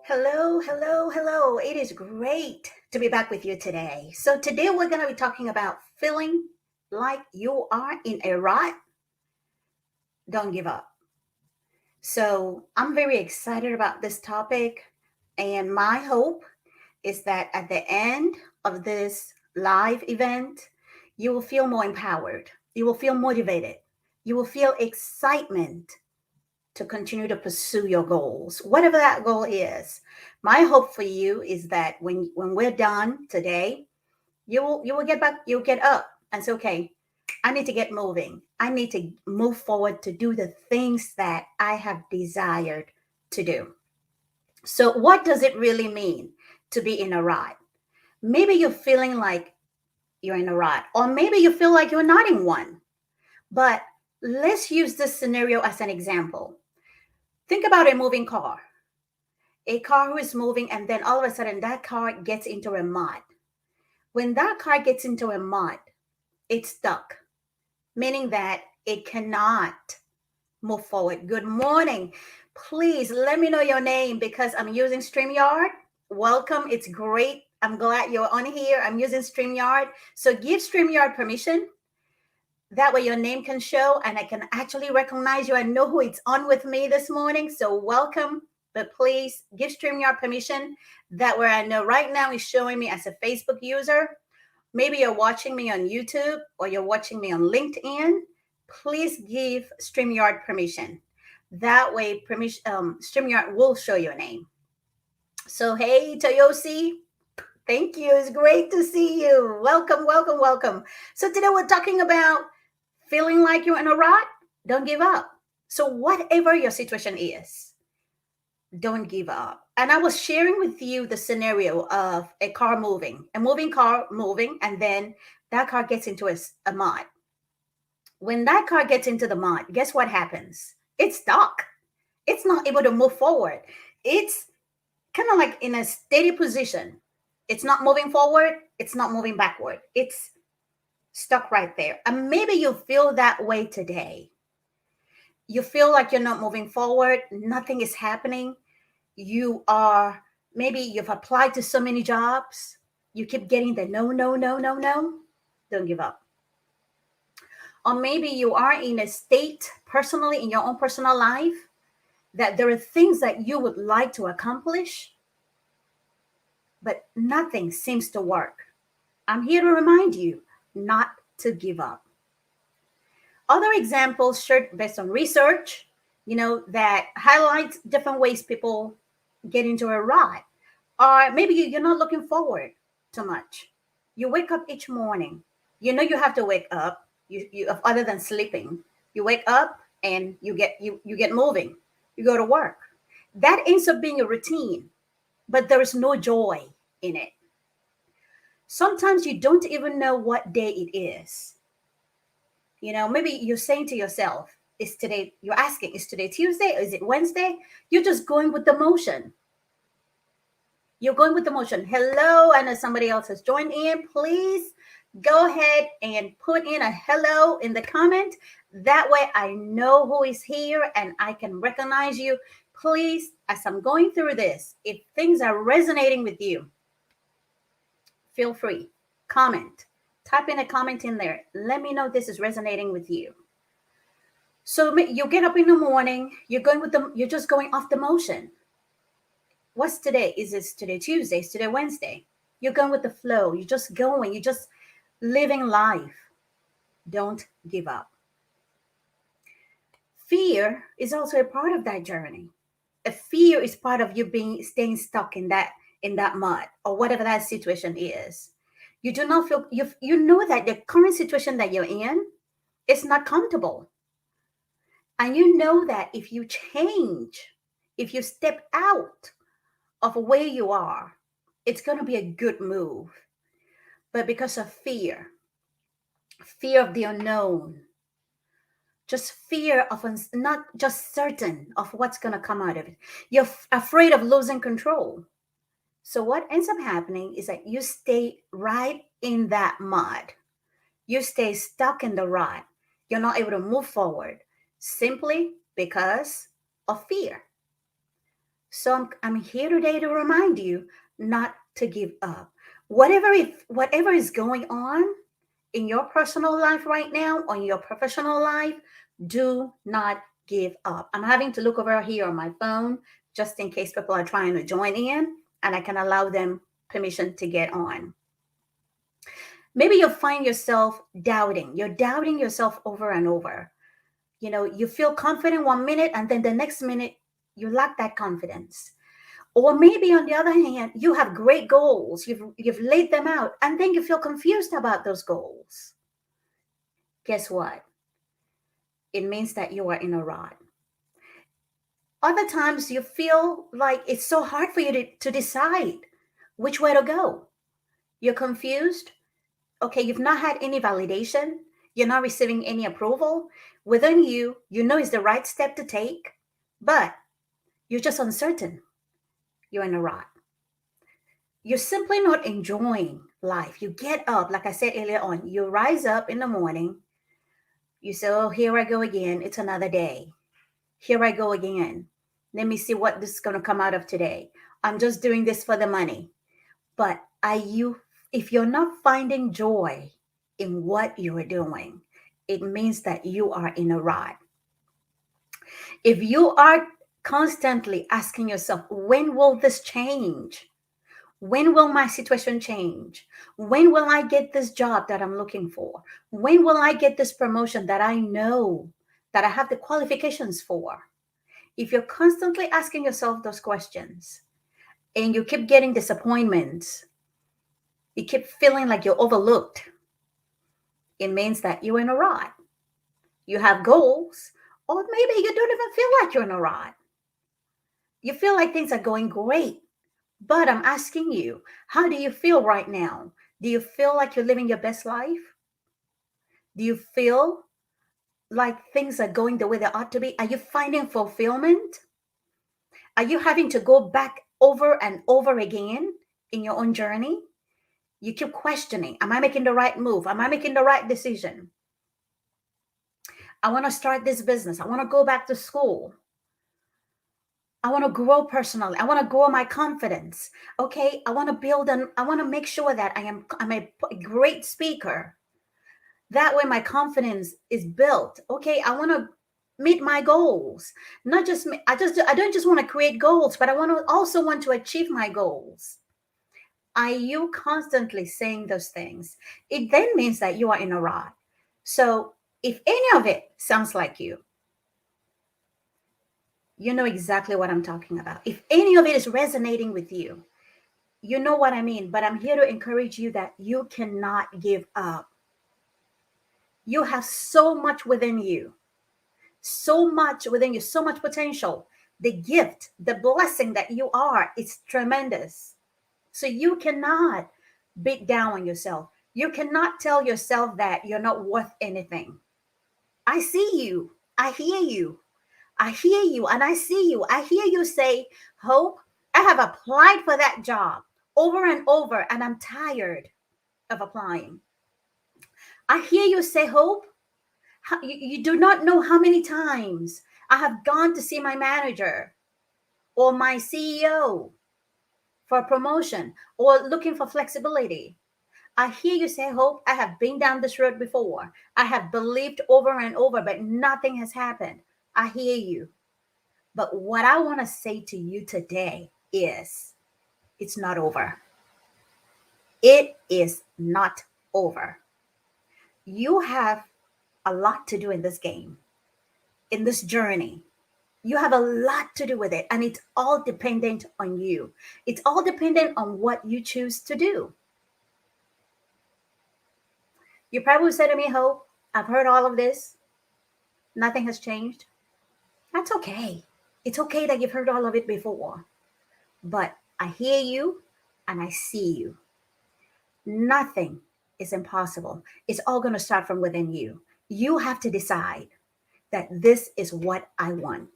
Hello, hello, hello. It is great to be back with you today. So, today we're going to be talking about feeling like you are in a rut. Don't give up. So, I'm very excited about this topic. And my hope is that at the end of this live event, you will feel more empowered. You will feel motivated. You will feel excitement to continue to pursue your goals, whatever that goal is. My hope for you is that when we're done today, you will get back, you'll get up and say, okay, I need to get moving. I need to move forward to do the things that I have desired to do. So, what does it really mean to be in a rut? Maybe you're feeling like you're in a rut, or maybe you feel like you're not in one. But let's use this scenario as an example. Think about a moving car, a car who is moving, and then all of a sudden that car gets into a mud. When that car gets into a mud, it's stuck, meaning that it cannot move forward. Good morning. Please let me know your name because I'm using StreamYard. Welcome. It's great. I'm glad you're on here. I'm using StreamYard. So give StreamYard permission. That way your name can show and I can actually recognize you. I know who it's on with me this morning. So welcome. But please give StreamYard permission. That way I know right now it's showing me as a Facebook user. Maybe you're watching me on YouTube or you're watching me on LinkedIn. Please give StreamYard permission. That way StreamYard will show your name. So hey, Toyosi, thank you. It's great to see you. Welcome, welcome, welcome. So today we're talking about feeling like you're in a rut. Don't give up. So whatever your situation is, don't give up. And I was sharing with you the scenario of a moving car moving, and then that car gets into a mud. When that car gets into the mud, guess what happens? It's stuck. It's not able to move forward. It's kind of like in a steady position. It's not moving forward. It's not moving backward. It's stuck right there. And maybe you feel that way today. You feel like you're not moving forward. Nothing is happening. Maybe you've applied to so many jobs. You keep getting the no, no, no, no, no. Don't give up. Or maybe you are in a state personally in your own personal life that there are things that you would like to accomplish, but nothing seems to work. I'm here to remind you not to give up. Other examples shared based on research, that highlights different ways people get into a rut. Or maybe you're not looking forward to much. You wake up each morning. You know you have to wake up. You other than sleeping, you wake up and you get moving. You go to work. That ends up being a routine, but there is no joy in it. Sometimes you don't even know what day it is. Maybe you're saying to yourself, you're asking, is today Tuesday? Or is it Wednesday? You're just going with the motion. You're going with the motion. Hello, I know somebody else has joined in. Please go ahead and put in a hello in the comment. That way I know who is here and I can recognize you. Please, as I'm going through this, if things are resonating with you, feel free, comment. Type in a comment in there. Let me know this is resonating with you. So you get up in the morning, you're just going off the motion. What's today? Is it today Tuesday? Is today Wednesday? You're going with the flow. You're just going. You're just living life. Don't give up. Fear is also a part of that journey. A fear is part of you staying stuck in that mud or whatever that situation is. You do not feel you know that the current situation that you're in is not comfortable. And you know that if you change, if you step out of where you are, it's going to be a good move. But because of fear of the unknown, just fear of not just certain of what's going to come out of it, you're afraid of losing control. So what ends up happening is that you stay right in that mud. You stay stuck in the rut. You're not able to move forward simply because of fear. So I'm here today to remind you not to give up. Whatever is going on in your personal life right now, or in your professional life, do not give up. I'm having to look over here on my phone just in case people are trying to join in, and I can allow them permission to get on. Maybe you'll find yourself doubting. You're doubting yourself over and over. You feel confident one minute, and then the next minute, you lack that confidence. Or maybe on the other hand, you have great goals. You've laid them out, and then you feel confused about those goals. Guess what? It means that you are in a rut. Other times you feel like it's so hard for you to decide which way to go. You're confused. Okay, you've not had any validation. You're not receiving any approval. Within you, you know it's the right step to take, but you're just uncertain. You're in a rut. You're simply not enjoying life. You get up, like I said earlier on, you rise up in the morning. You say, oh, here I go again. It's another day. Here I go again. Let me see what this is going to come out of today. I'm just doing this for the money. But if you're not finding joy in what you are doing, it means that you are in a rut. If you are constantly asking yourself, when will this change? When will my situation change? When will I get this job that I'm looking for? When will I get this promotion that I know that I have the qualifications for? If you're constantly asking yourself those questions and you keep getting disappointments, you keep feeling like you're overlooked, it means that you're in a rut. You have goals, or maybe you don't even feel like you're in a rut. You feel like things are going great. But I'm asking you, how do you feel right now? Do you feel like you're living your best life? Do you feel like things are going the way they ought to be? Are you finding fulfillment? Are you having to go back over and over again in your own journey? You keep questioning, am I making the right move? Am I making the right decision? I want to start this business. I want to go back to school. I want to grow personally. I want to grow my confidence. Okay. I want to make sure that I'm a great speaker. That way my confidence is built. Okay. I want to meet my goals. Not just me. I don't just want to create goals, but I also want to achieve my goals. Are you constantly saying those things? It then means that you are in a rut. So if any of it sounds like you know exactly what I'm talking about. If any of it is resonating with you, you know what I mean. But I'm here to encourage you that you cannot give up. You have so much within you, so much within you, so much potential. The gift, the blessing that you are, is tremendous. So you cannot beat down on yourself. You cannot tell yourself that you're not worth anything. I see you. I hear you. I hear you and I see you. I hear you say, Hope, I have applied for that job over and over and I'm tired of applying. I hear you say, Hope, you do not know how many times I have gone to see my manager or my CEO for a promotion or looking for flexibility. I hear you say, Hope, I have been down this road before. I have believed over and over, but nothing has happened. I hear you. But what I want to say to you today is it's not over. It is not over. You have a lot to do in this game, in this journey. You have a lot to do with it, and it's all dependent on you. It's all dependent on what you choose to do. You probably said to me, Hope, I've heard all of this. Nothing has changed. That's okay. It's okay that you've heard all of it before. But I hear you and I see you. Nothing is impossible. It's all going to start from within you. You have to decide that this is what I want.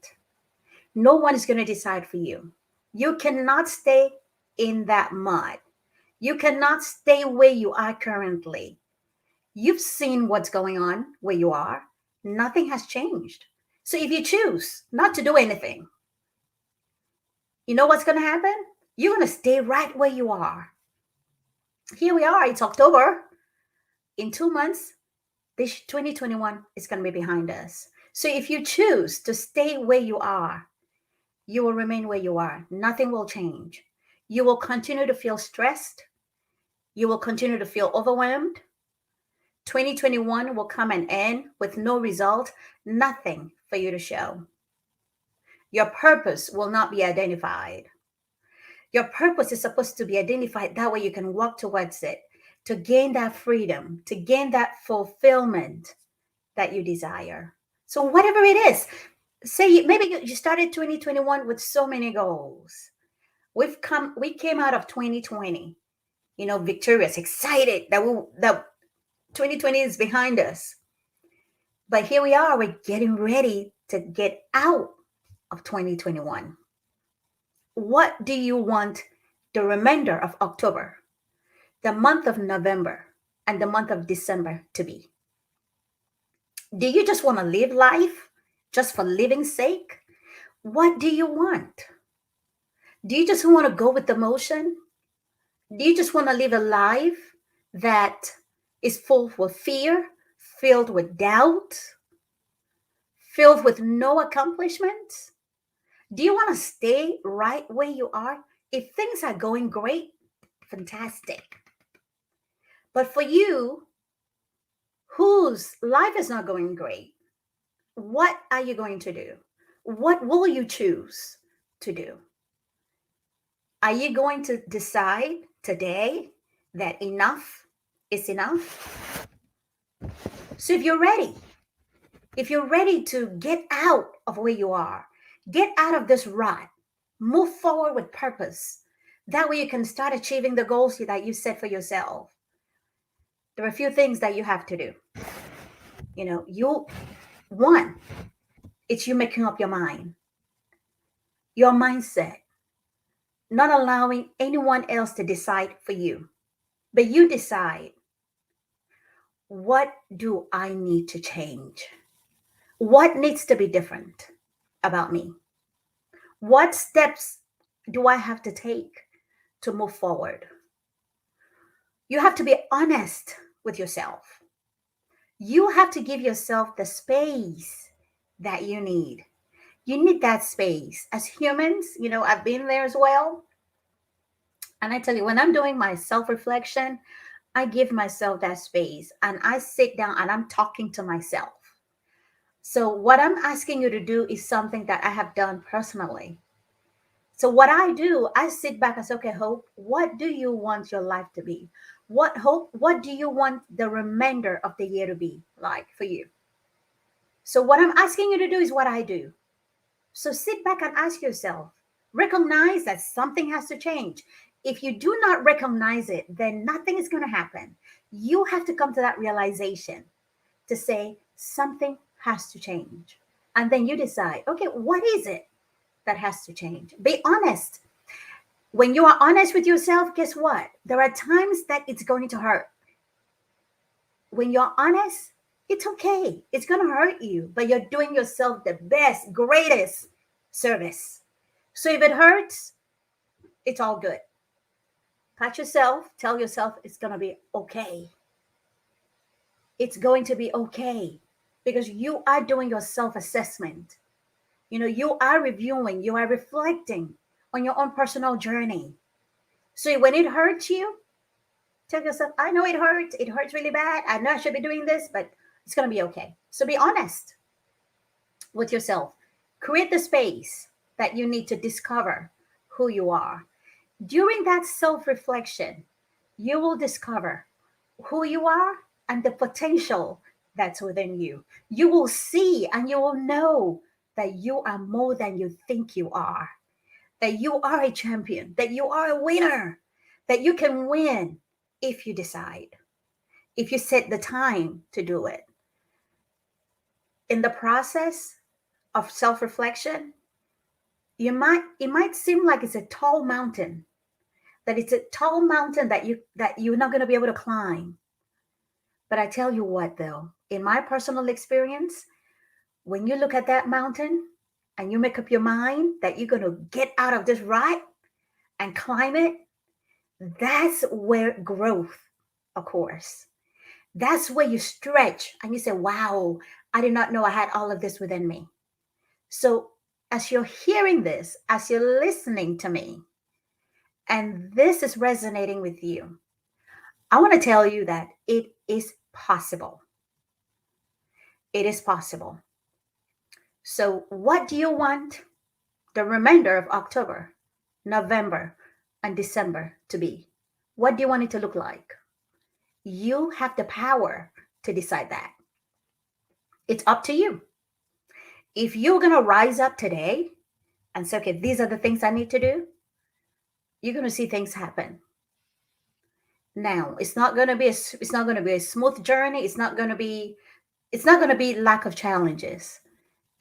No one is going to decide for you. You cannot stay in that mud. You cannot stay where you are currently. You've seen what's going on where you are. Nothing has changed. So if you choose not to do anything, You know what's going to happen? You're going to stay right where you are. Here we are, it's October. In 2 months, this 2021 is going to be behind us. So if you choose to stay where you are, you will remain where you are. Nothing will change. You will continue to feel stressed. You will continue to feel overwhelmed. 2021 will come and end with no result, nothing for you to show. Your purpose will not be identified. Your purpose is supposed to be identified. That way you can walk towards it to gain that freedom, to gain that fulfillment that you desire. So, whatever it is, say maybe you started 2021 with so many goals. We came out of 2020, victorious, excited that 2020 is behind us. But here we are, we're getting ready to get out of 2021. What do you want the remainder of October, the month of November, and the month of December to be? Do you just want to live life just for living's sake? What do you want? Do you just want to go with the motion? Do you just want to live a life that is full with fear, filled with doubt, filled with no accomplishments? Do you want to stay right where you are? If things are going great, fantastic. But for you, whose life is not going great, what are you going to do? What will you choose to do? Are you going to decide today that enough is enough? So if you're ready to get out of where you are, get out of this rut, move forward with purpose. That way you can start achieving the goals that you set for yourself. There are a few things that you have to do. One, it's you making up your mind, your mindset, not allowing anyone else to decide for you, but you decide, what do I need to change? What needs to be different about me? What steps do I have to take to move forward? You have to be honest with yourself. You have to give yourself the space that you need. You need that space. As humans, I've been there as well. And I tell you, when I'm doing my self reflection, I give myself that space and I sit down and I'm talking to myself. So, what I'm asking you to do is something that I have done personally. So, what I do, I sit back and say, okay, Hope, what do you want your life to be? What do you want the remainder of the year to be like for you? So, what I'm asking you to do is what I do. So, sit back and ask yourself, recognize that something has to change. If you do not recognize it, then nothing is going to happen. You have to come to that realization to say something has to change. And then you decide, okay, what is it that has to change? Be honest. When you are honest with yourself, guess what? There are times that it's going to hurt. When you're honest, it's okay. It's going to hurt you, but you're doing yourself the best, greatest service. So if it hurts, it's all good. Pat yourself, tell yourself it's going to be okay. It's going to be okay because you are doing your self-assessment. You are reviewing, you are reflecting on your own personal journey. So when it hurts you, tell yourself, I know it hurts. It hurts really bad. I know I should be doing this, but it's going to be okay. So be honest with yourself. Create the space that you need to discover who you are. During that self-reflection, you will discover who you are and the potential that's within you. You will see and you will know that you are more than you think you are, that you are a champion, that you are a winner, that you can win if you decide, if you set the time to do it. In the process of self-reflection, it might seem like it's a tall mountain, that it's a tall mountain that you're not going to be able to climb. But I tell you what, though, in my personal experience, when you look at that mountain, and you make up your mind that you're going to get out of this rut and climb it, that's where growth occurs. That's where you stretch and you say, wow, I did not know I had all of this within me. So, as you're hearing this, as you're listening to me, and this is resonating with you, I want to tell you that it is possible. It is possible. So, what do you want the remainder of October, November, and December to be? What do you want it to look like? You have the power to decide that. It's up to you. If you're going to rise up today and say, okay, these are the things I need to do, you're going to see things happen. Now, it's not going to be a smooth journey. It's not going to be lack of challenges.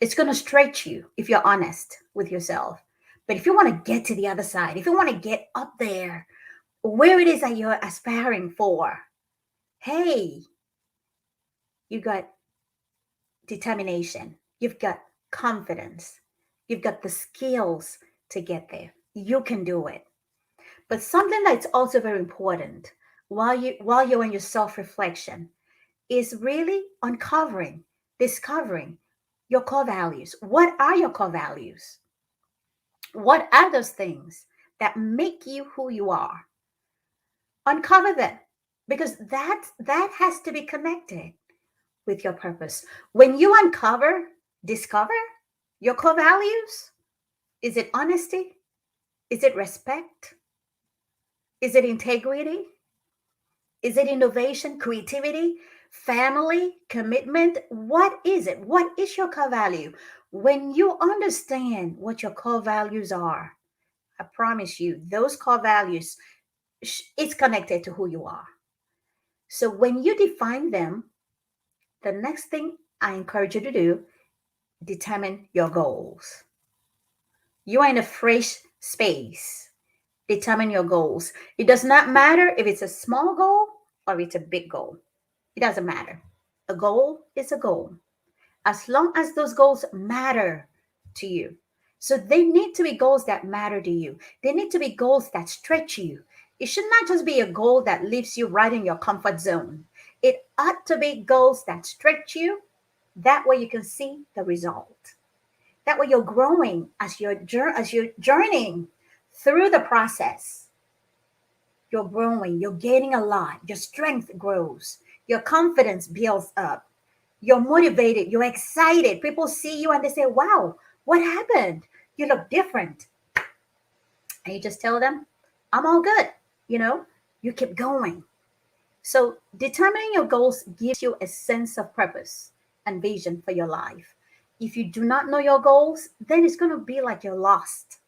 It's going to stretch you if you're honest with yourself. But if you want to get to the other side, if you want to get up there, where it is that you're aspiring for, hey, you got determination, you've got confidence, you've got the skills to get there. You can do it. But something that's also very important while you're in your self-reflection is really discovering your core values. What are your core values? What are those things that make you who you are? Uncover them, because that has to be connected with your purpose. When you discover your core values, is it honesty? Is it respect? Is it integrity? Is it innovation, creativity, family, commitment? What is it? What is your core value? When you understand what your core values are, I promise you, those core values, it's connected to who you are. So when you define them, the next thing I encourage you to do, determine your goals. You are in a fresh space. Determine your goals. It does not matter if it's a small goal or it's a big goal. It doesn't matter. A goal is a goal. As long as those goals matter to you. So they need to be goals that matter to you. They need to be goals that stretch you. It should not just be a goal that leaves you right in your comfort zone. It ought to be goals that stretch you. That way you can see the result. That way you're growing as you're journeying through the process. You're growing, you're gaining a lot. Your strength grows. Your confidence builds up. You're motivated, you're excited. People see you and they say, wow, what happened? You look different. And you just tell them, I'm all good. You keep going. So determining your goals gives you a sense of purpose and vision for your life. If you do not know your goals, then it's going to be like you're lost,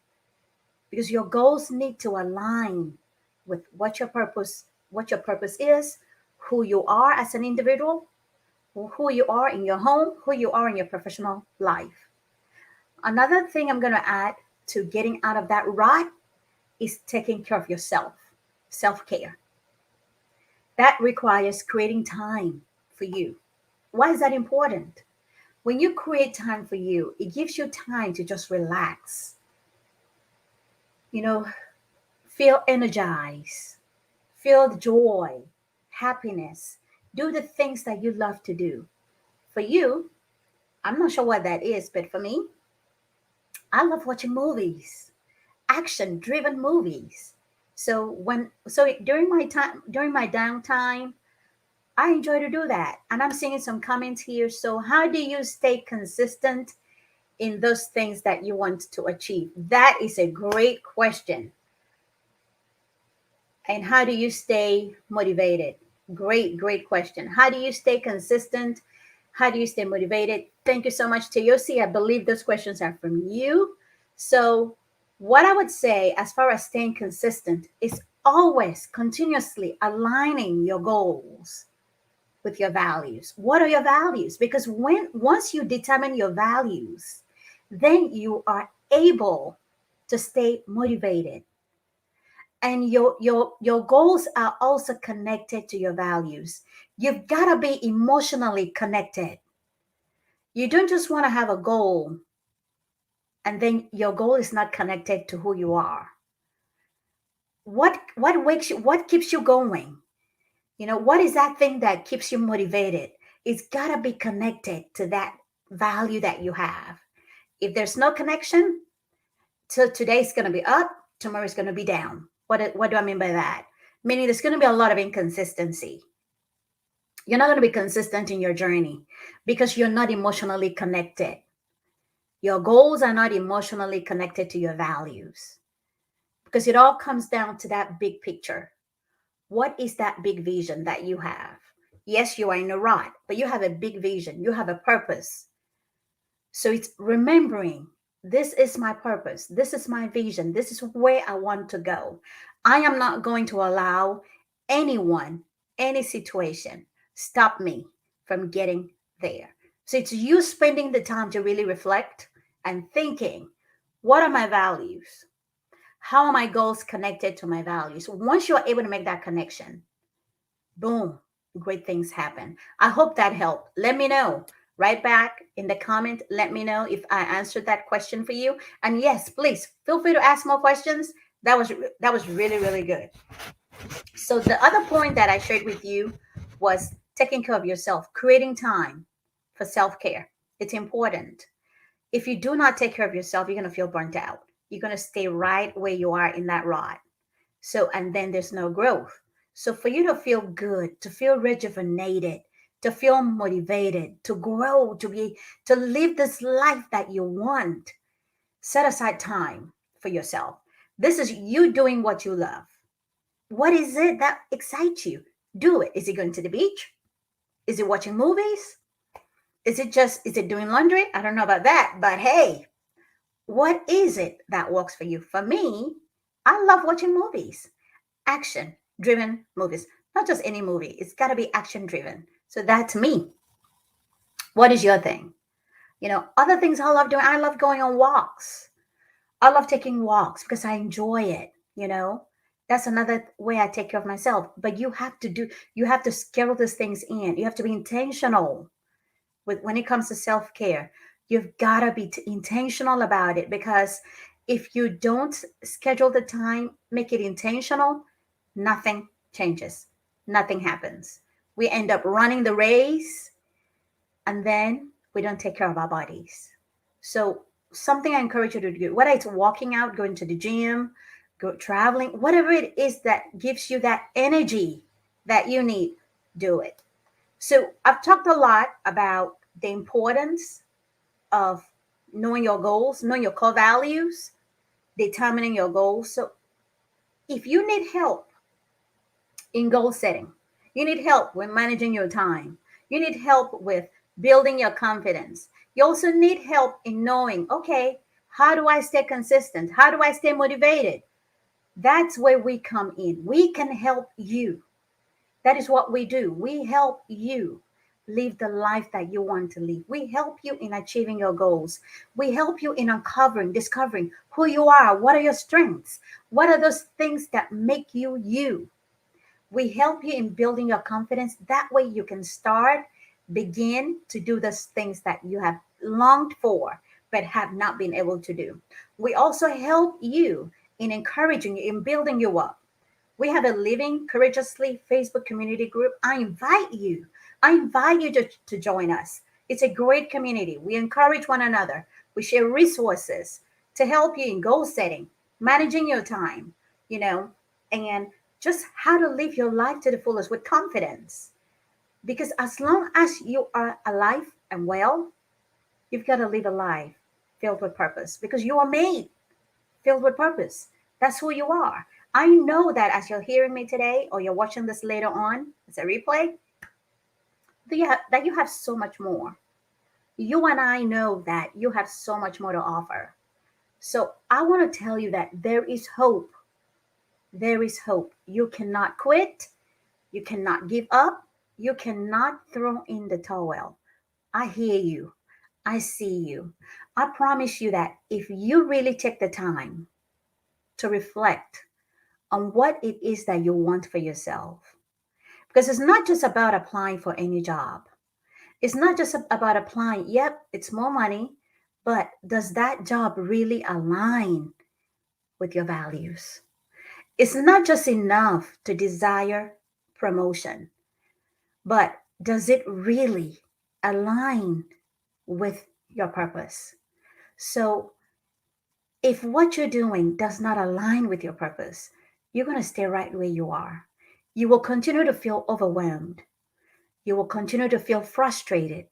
because your goals need to align with what your purpose is, who you are as an individual, who you are in your home, who you are in your professional life. Another thing I'm going to add to getting out of that rut is taking care of yourself, self-care. That requires creating time for you. Why is that important? When you create time for you, it gives you time to just relax, feel energized, feel joy, happiness, do the things that you love to do. For you, I'm not sure what that is, but for me, I love watching movies, action driven movies. So during my downtime, I enjoy to do that. And I'm seeing some comments here. So how do you stay consistent in those things that you want to achieve? That is a great question. And how do you stay motivated? Great question. How do you stay consistent? How do you stay motivated? Thank you so much to Yossi. I believe those questions are from you. So what I would say as far as staying consistent is always continuously aligning your goals with your values. What are your values? Because once you determine your values, then you are able to stay motivated. And your goals are also connected to your values. You've got to be emotionally connected. You don't just want to have a goal and then your goal is not connected to who you are, what keeps you going? What is that thing that keeps you motivated? It's got to be connected to that value that you have. If there's no connection, so today's going to be up, tomorrow's going to be down. What do I mean by that? Meaning there's going to be a lot of inconsistency. You're not going to be consistent in your journey because you're not emotionally connected. Your goals are not emotionally connected to your values, because it all comes down to that big picture. What is that big vision that you have? Yes, you are in a rut, but you have a big vision. You have a purpose. So it's remembering, this is my purpose. This is my vision. This is where I want to go. I am not going to allow anyone, any situation, stop me from getting there. So it's you spending the time to really reflect and thinking, what are my values? How are my goals connected to my values? Once you're able to make that connection, boom, great things happen. I hope that helped. Let me know. Right back in the comment, let me know if I answered that question for you. And yes, please feel free to ask more questions. That was really, really good. So the other point that I shared with you was taking care of yourself, creating time for self-care. It's important. If you do not take care of yourself, you're going to feel burnt out. You're going to stay right where you are in that rut. So, and then there's no growth. So, for you to feel good, to feel rejuvenated, to feel motivated, to grow, to live this life that you want, set aside time for yourself. This is you doing what you love. What is it that excites you? Do it. Is it going to the beach? Is it watching movies? Is it doing laundry? I don't know about that, but hey, what is it that works for you? For me, I love watching movies, action driven movies, not just any movie. It's got to be action driven. So that's me. What is your thing? Other things I love doing, I love going on walks. I love taking walks because I enjoy it. That's another way I take care of myself. But you have to schedule these things in. You have to be intentional when it comes to self-care. You've got to be intentional about it, because if you don't schedule the time, make it intentional, nothing changes, nothing happens. We end up running the race, and then we don't take care of our bodies. So something I encourage you to do, whether it's walking out, going to the gym, go traveling, whatever it is that gives you that energy that you need, do it. So I've talked a lot about the importance of knowing your goals, knowing your core values, determining your goals. So if you need help in goal setting, you need help with managing your time, you need help with building your confidence, you also need help in knowing, okay, how do I stay consistent? How do I stay motivated? That's where we come in. We can help you. That is what we do. We help you live the life that you want to live. We help you in achieving your goals. We help you in uncovering, discovering who you are. What are your strengths? What are those things that make you you? We help you in building your confidence. That way you can begin to do those things that you have longed for but have not been able to do. We also help you in encouraging you, in building you up. We have a Living Courageously Facebook community group. I invite you to join us. It's a great community. We encourage one another. We share resources to help you in goal setting, managing your time, you know, and just how to live your life to the fullest with confidence. Because as long as you are alive and well, you've got to live a life filled with purpose, because you are made filled with purpose. That's who you are. I know that as you're hearing me today, or you're watching this later on as a replay, that you have so much more. You and I know that you have so much more to offer. So I want to tell you that there is hope. There is hope. You cannot quit. You cannot give up. You cannot throw in the towel. I hear you. I see you. I promise you that if you really take the time to reflect on what it is that you want for yourself, because it's not just about applying for any job. It's not just about applying. Yep, it's more money, But does that job really align with your values? It's not just enough to desire promotion, but does it really align with your purpose? So, if what you're doing does not align with your purpose, you're going to stay right where you are. You will continue to feel overwhelmed. You will continue to feel frustrated.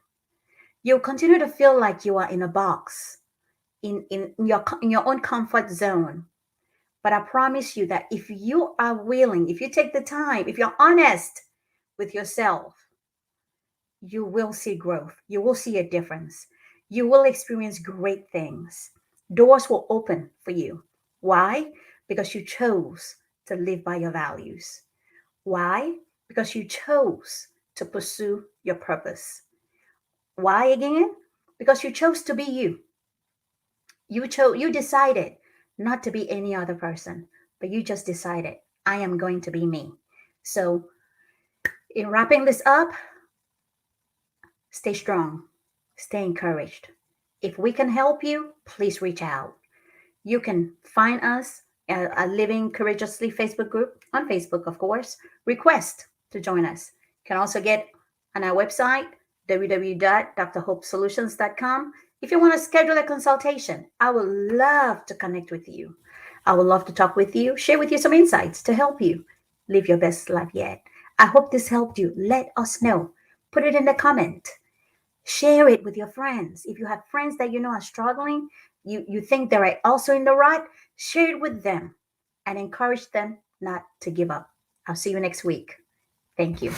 You'll continue to feel like you are in a box, in your own comfort zone. But I promise you that if you are willing, if you take the time, if you're honest with yourself, you will see growth. You will see a difference. You will experience great things. Doors will open for you. Why? Because you chose to live by your values. Why? Because you chose to pursue your purpose. Why again? Because you chose to be you. You decided not to be any other person, but you just decided I am going to be me. So, in wrapping this up, stay strong, stay encouraged. If we can help you, please reach out. You can find us at Living Courageously Facebook group on Facebook, of course. Request to join us. You can also get on our website, www.drhopesolutions.com. If you want to schedule a consultation, I would love to connect with you. I would love to talk with you, share with you some insights to help you live your best life yet. I hope this helped you. Let us know. Put it in the comment. Share it with your friends. If you have friends that you know are struggling, you think they're also in the rut, share it with them and encourage them not to give up. I'll see you next week. Thank you.